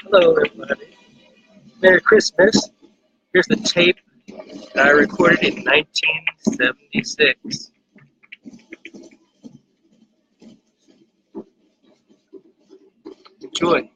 Hello, everybody. Merry Christmas. Here's the tape that I recorded in 1976. Enjoy.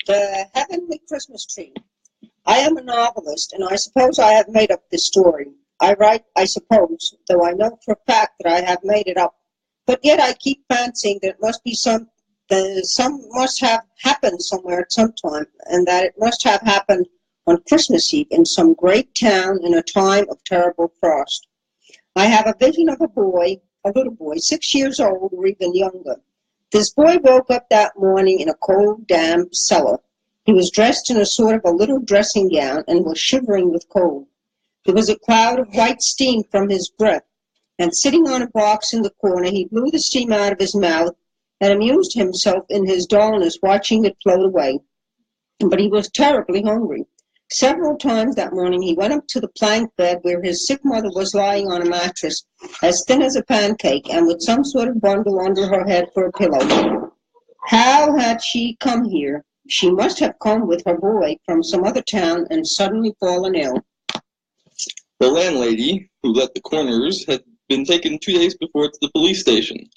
The Heavenly Christmas Tree. I am a novelist, and I suppose I have made up this story. I write, I suppose, though I know for a fact that I have made it up. But yet I keep fancying that it must be some must have happened somewhere at some time, and that it must have happened on Christmas Eve in some great town in a time of terrible frost. I have a vision of a little boy, 6 years old or even younger. This boy woke up that morning in a cold, damp cellar. He was dressed in a sort of a little dressing gown and was shivering with cold. There was a cloud of white steam from his breath, and sitting on a box in the corner, he blew the steam out of his mouth and amused himself in his dullness watching it float away. But he was terribly hungry. Several times that morning he went up to the plank bed where his sick mother was lying on a mattress, as thin as a pancake, and with some sort of bundle under her head for a pillow. How had she come here? She must have come with her boy from some other town and suddenly fallen ill. The landlady, who let the corners, had been taken 2 days before to the police station.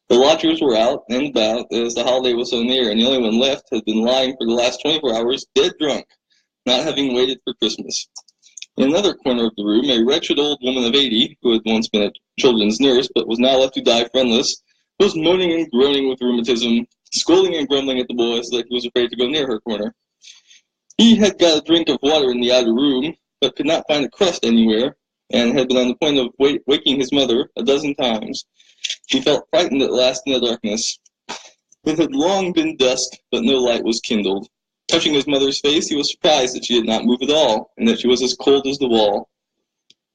The lodgers were out and about as the holiday was so near, and the only one left had been lying for the last 24 hours dead drunk, not having waited for Christmas. In another corner of the room, a wretched old woman of 80, who had once been a children's nurse but was now left to die friendless, was moaning and groaning with rheumatism, scolding and grumbling at the boy so that he was afraid to go near her corner. He had got a drink of water in the outer room, but could not find a crust anywhere, and had been on the point of waking his mother a dozen times. He felt frightened at last in the darkness. It had long been dusk, but no light was kindled. Touching his mother's face, he was surprised that she did not move at all, and that she was as cold as the wall.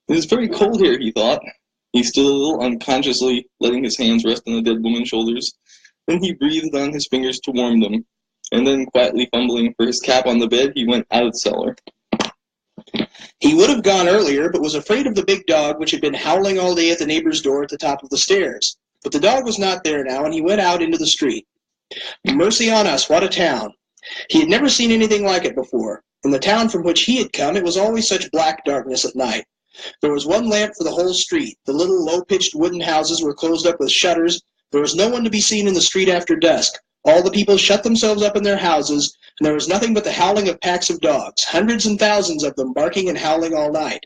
It is very cold here, he thought. He stood a little unconsciously, letting his hands rest on the dead woman's shoulders. Then he breathed on his fingers to warm them, and then, quietly fumbling for his cap on the bed, he went out of the cellar. He would have gone earlier, but was afraid of the big dog which had been howling all day at the neighbor's door at the top of the stairs. But the dog was not there now, and he went out into the street. Mercy on us, what a town! He had never seen anything like it before. In the town from which he had come, it was always such black darkness at night. There was one lamp for the whole street. The little low-pitched wooden houses were closed up with shutters. There was no one to be seen in the street after dusk. All the people shut themselves up in their houses, and there was nothing but the howling of packs of dogs, hundreds and thousands of them barking and howling all night.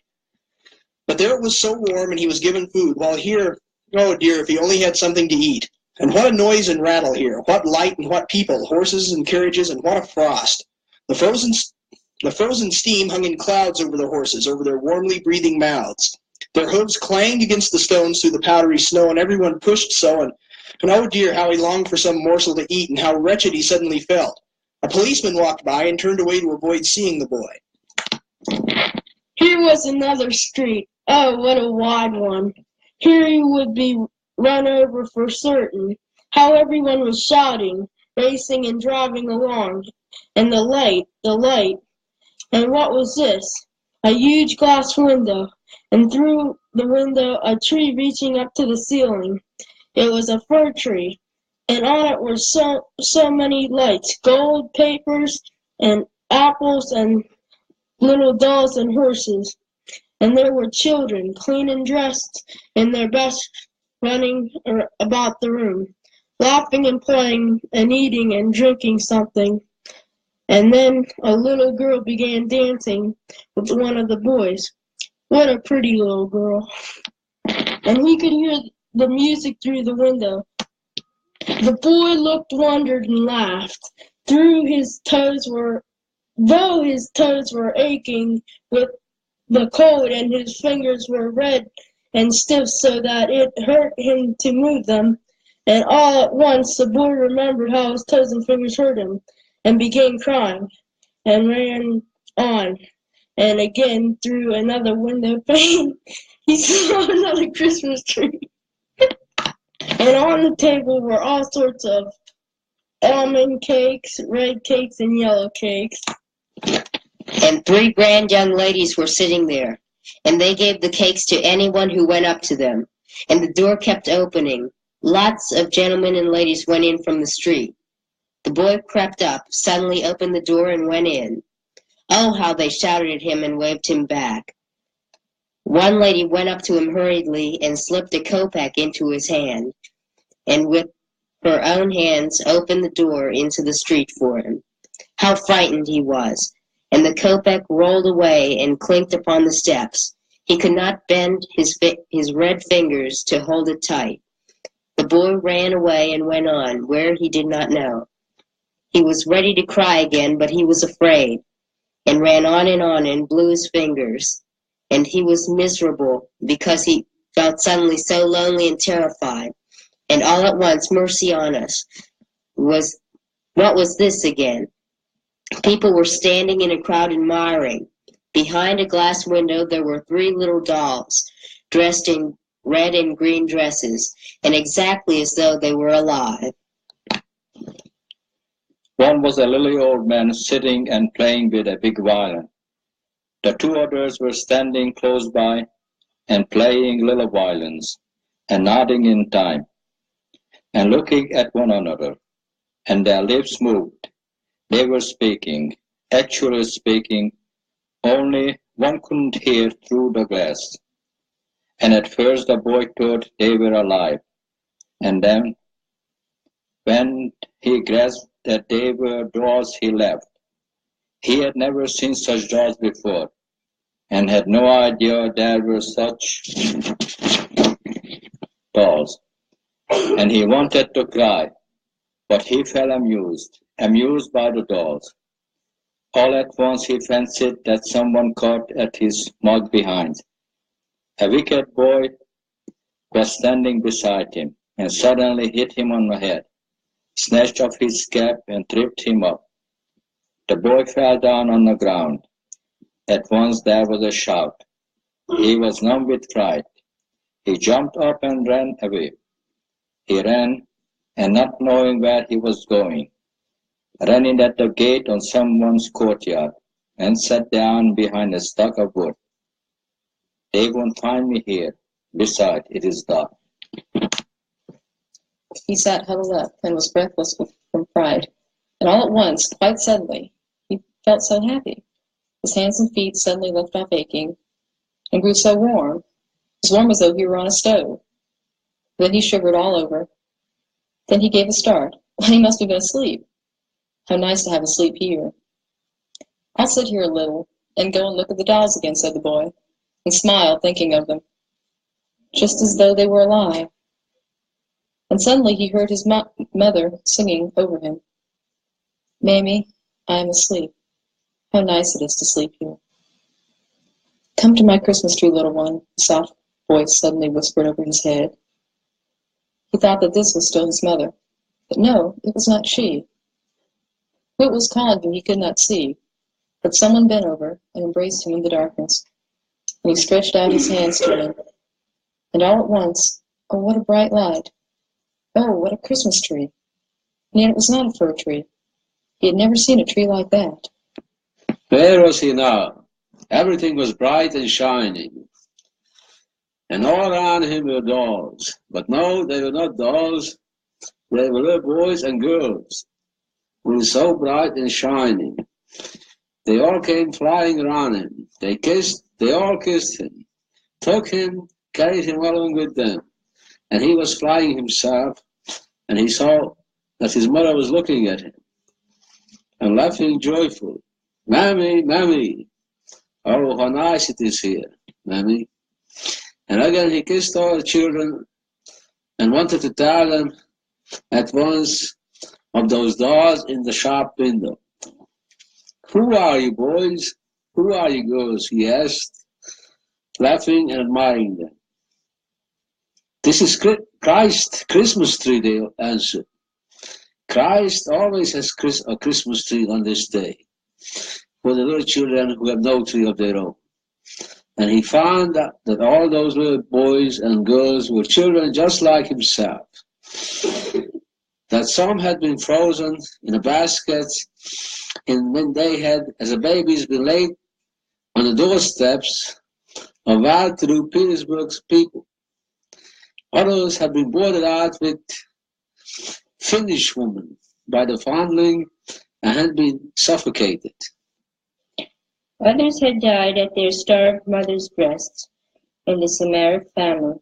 But there it was so warm, and he was given food, while here, oh dear, if he only had something to eat. And what a noise and rattle here, what light and what people, horses and carriages, and what a frost. The frozen steam hung in clouds over the horses, over their warmly breathing mouths. Their hooves clanged against the stones through the powdery snow, and everyone pushed so, and oh dear, how he longed for some morsel to eat, and how wretched he suddenly felt. A policeman walked by and turned away to avoid seeing the boy. Here was another street. Oh, what a wide one. Here he would be run over for certain. How everyone was shouting, racing and driving along. And the light. And what was this? A huge glass window, and through the window a tree reaching up to the ceiling. It was a fir tree, and on it were so many lights, gold, papers, and apples, and little dolls and horses. And there were children, clean and dressed in their best, running about the room, laughing and playing and eating and drinking something. And then a little girl began dancing with one of the boys. What a pretty little girl. And he could hear the music through the window. The boy looked, wondered, and laughed. Though his toes were aching with the cold, and his fingers were red and stiff so that it hurt him to move them. And all at once the boy remembered how his toes and fingers hurt him, and began crying, and ran on. And again, through another window pane, he saw another Christmas tree. And on the table were all sorts of almond cakes, red cakes, and yellow cakes. And 3 grand young ladies were sitting there, and they gave the cakes to anyone who went up to them. And the door kept opening. Lots of gentlemen and ladies went in from the street. The boy crept up, suddenly opened the door, and went in. Oh, how they shouted at him and waved him back. One lady went up to him hurriedly and slipped a kopeck into his hand, and with her own hands opened the door into the street for him. How frightened he was! And the kopeck rolled away and clinked upon the steps. He could not bend his red fingers to hold it tight. The boy ran away and went on, where he did not know. He was ready to cry again, but he was afraid, and ran on and blew his fingers. And he was miserable because he felt suddenly so lonely and terrified. And all at once, mercy on us, what was this again? People were standing in a crowd admiring. Behind a glass window there were 3 little dolls, dressed in red and green dresses, and exactly as though they were alive. One was a little old man sitting and playing with a big violin. The 2 others were standing close by and playing little violins and nodding in time and looking at one another, and their lips moved. They were speaking, actually speaking, only one couldn't hear through the glass. And at first the boy thought they were alive, and then, when he grasped that they were dolls, he laughed. He had never seen such dolls before, and had no idea there were such dolls. And he wanted to cry, but he felt amused by the dolls. All at once he fancied that someone caught at his mug behind. A wicked boy was standing beside him, and suddenly hit him on the head, snatched off his cap, and tripped him up. The boy fell down on the ground. At once there was a shout. He was numb with fright. He jumped up and ran away. He ran, and not knowing where he was going, ran in at the gate on someone's courtyard, and sat down behind a stack of wood. They won't find me here. Besides, it is dark. He sat huddled up and was breathless from pride. And all at once, quite suddenly, he felt so happy. His hands and feet suddenly left off aching and grew so warm, as warm as though he were on a stove. Then he shivered all over. Then he gave a start. He must have been asleep. How nice to have a sleep here. I'll sit here a little and go and look at the dolls again, said the boy, and smiled, thinking of them, just as though they were alive. And suddenly he heard his mother singing over him, "Mammy, I am asleep. How nice it is to sleep here." "Come to my Christmas tree, little one," a soft voice suddenly whispered over his head. He thought that this was still his mother, but no, it was not she. Who it was calling him he could not see, but someone bent over and embraced him in the darkness, and he stretched out his hands to him. And all at once, oh, what a bright light! Oh, what a Christmas tree! And yet it was not a fir tree. He had never seen a tree like that. Where was he now? Everything was bright and shining, and all around him were dolls. But no, they were not dolls. They were little boys and girls, who were so bright and shining. They all came flying around him. They all kissed him, took him, carried him along with them. And he was flying himself, and he saw that his mother was looking at him and laughing joyfully. "Mammy, Mammy, oh, how nice it is here, Mammy." And again he kissed all the children and wanted to tell them at once of those dolls in the shop window. "Who are you, boys? Who are you, girls?" he asked, laughing and admiring them. "This is Christ's Christmas tree," they answered. Christ always has a Christmas tree on this day for the little children who have no tree of their own. And he found that all those little boys and girls were children just like himself, that some had been frozen in a basket, and when they had, as a babies, been laid on the doorsteps of well-to-do Petersburg's people. Others had been boarded out with Finnish women by the foundling and had been suffocated. Others had died at their starved mother's breasts in the Samaritan famine.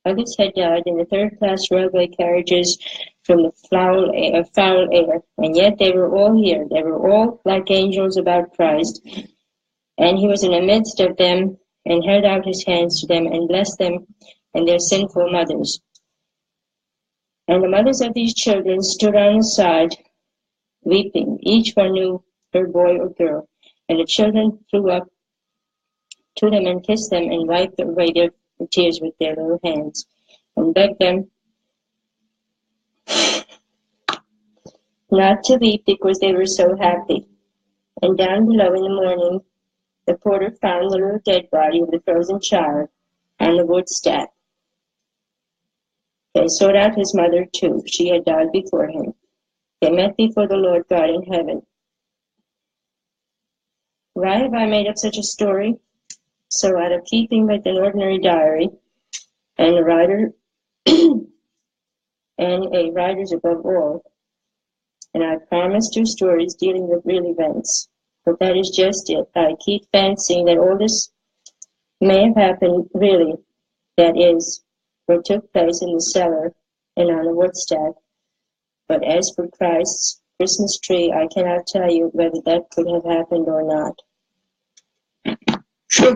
Others had died in the third-class railway carriages from the foul air, and yet they were all here. They were all like angels about Christ, and he was in the midst of them and held out his hands to them and blessed them and their sinful mothers. And the mothers of these children stood on the side, weeping. Each one knew her boy or girl, and the children flew up to them and kissed them and wiped away their tears with their little hands and begged them not to weep because they were so happy. And down below in the morning, the porter found the little dead body of the frozen child on the wood stack. They sought out his mother too. She had died before him. They met before the Lord God in heaven. Why have I made up such a story? So out of keeping with an ordinary diary, and a writer, and a writer's above all, and I promised 2 stories dealing with real events. But that is just it. I keep fancying that all this may have happened really, that is, what took place in the cellar and on the wood stack. But as for Christ's Christmas tree, I cannot tell you whether that could have happened or not. Sure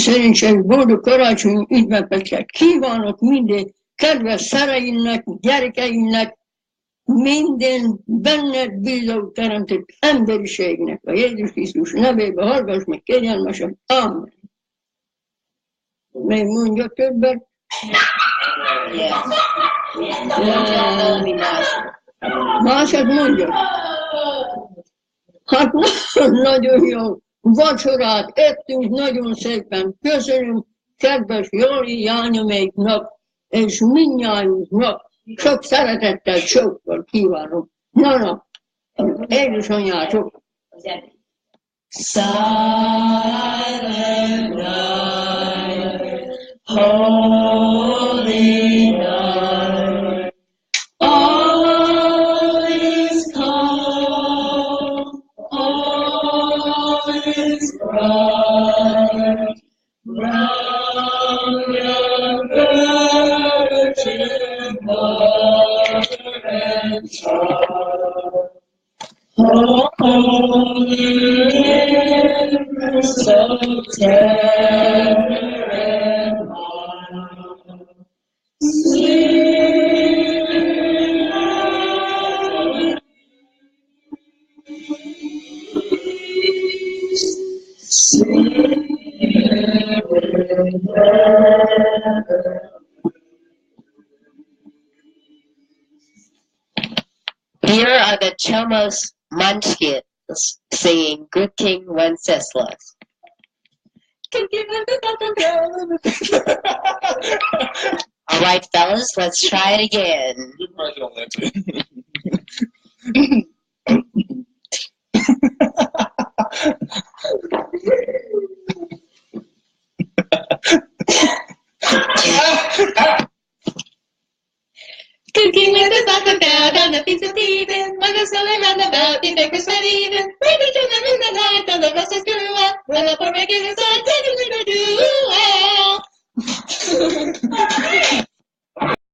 Szerencsés boldog karácsony ünnepeket kívánok minden kedves szereimnek, gyerekeimnek, minden benned bízó teremtett emberiségnek, a Jézus Krisztus nevében hallgass meg kegyelmesen. Amen. Még mondja többet? Másod mondja. Hát nagyon jó. Vacsorát ettünk nagyon szépen. Köszönöm kedves Joli Jányoméknak és mindnyájunknak. Sok szeretettel, sokkal kívánom. Na, édesanyjátok. Silent night, holy night, all is calm, all is bright, round your virgin mother and child. Holy, so tender and mild, sweet, Here are the Chomos munchkins singing Good King Wenceslas. All right, fellas, let's try it again. Good King Wenceslas went down the feast of Stephen, like a snowy roundabout, the bakers met even. Maybe to them in the night, till the roses grew up, when the poor bakers said, "Take a little do well."